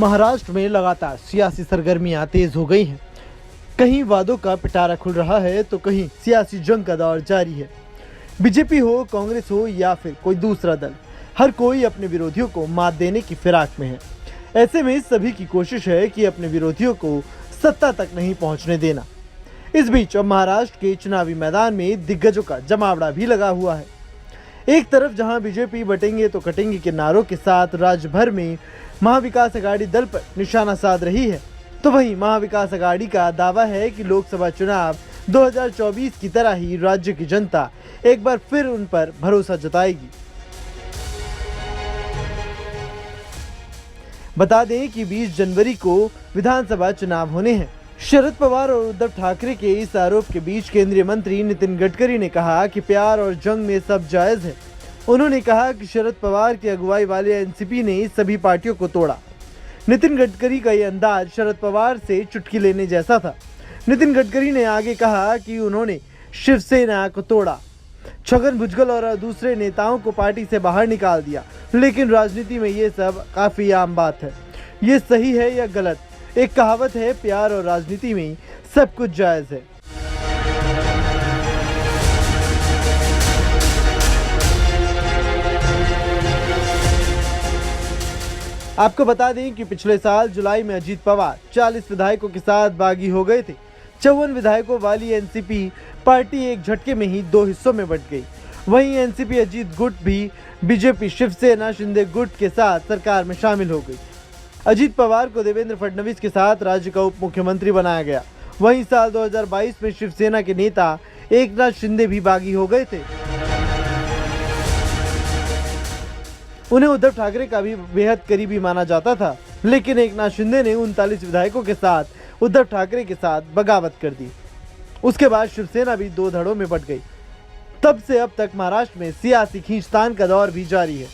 महाराष्ट्र में लगातार सियासी सरगर्मियां तेज हो गई हैं। कहीं वादों का पिटारा खुल रहा है तो कहीं सियासी जंग का दौर जारी है। बीजेपी हो, कांग्रेस हो या फिर कोई दूसरा दल, हर कोई अपने विरोधियों को मात देने की फिराक में है। ऐसे में सभी की कोशिश है कि अपने विरोधियों को सत्ता तक नहीं पहुंचने देना। इस बीच अब महाराष्ट्र के चुनावी मैदान में दिग्गजों का जमावड़ा भी लगा हुआ है। एक तरफ जहां बीजेपी बटेंगे तो कटेंगे के नारों के साथ राज्य भर में महाविकास अघाड़ी दल पर निशाना साध रही है, तो वहीं महाविकास अघाड़ी का दावा है कि लोकसभा चुनाव 2024 की तरह ही राज्य की जनता एक बार फिर उन पर भरोसा जताएगी। बता दें कि 20 जनवरी को विधानसभा चुनाव होने हैं। शरद पवार और उद्धव ठाकरे के इस आरोप के बीच केंद्रीय मंत्री नितिन गडकरी ने कहा कि प्यार और जंग में सब जायज है। उन्होंने कहा कि शरद पवार की अगुवाई वाले एनसीपी ने सभी पार्टियों को तोड़ा। नितिन गडकरी का ये अंदाज शरद पवार से चुटकी लेने जैसा था। नितिन गडकरी ने आगे कहा कि उन्होंने शिवसेना को तोड़ा, छगन भुजबल और दूसरे नेताओं को पार्टी से बाहर निकाल दिया, लेकिन राजनीति में ये सब काफी आम बात है। ये सही है या गलत? एक कहावत है, प्यार और राजनीति में सब कुछ जायज है। आपको बता दें कि पिछले साल जुलाई में अजीत पवार 40 विधायकों के साथ बागी हो गए थे। 54 विधायकों वाली एनसीपी पार्टी एक झटके में ही 2 हिस्सों में बंट गई। वहीं एनसीपी अजीत गुट भी बीजेपी शिवसेना शिंदे गुट के साथ सरकार में शामिल हो गई। अजीत पवार को देवेंद्र फडणवीस के साथ राज्य का उप मुख्यमंत्री बनाया गया। वहीं साल 2022 में शिवसेना के नेता एकनाथ शिंदे भी बागी हो गए थे। उन्हें उद्धव ठाकरे का भी बेहद करीबी माना जाता था, लेकिन एकनाथ शिंदे ने 39 विधायकों के साथ उद्धव ठाकरे के साथ बगावत कर दी। उसके बाद शिवसेना भी 2 धड़ों में बंट गई। तब से अब तक महाराष्ट्र में सियासी खींचतान का दौर भी जारी है।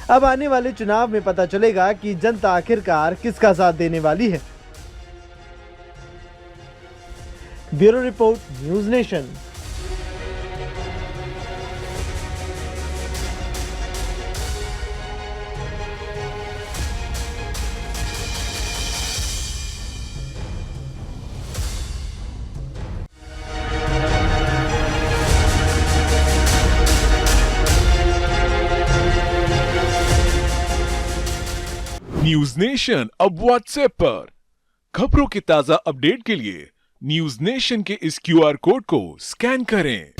अब आने वाले चुनाव में पता चलेगा कि जनता आखिरकार किसका साथ देने वाली है। Bureau report, news nation. News nation अब व्हाट्सएप पर खबरों के ताजा अपडेट के लिए न्यूज नेशन के इस क्यूआर कोड को स्कैन करें।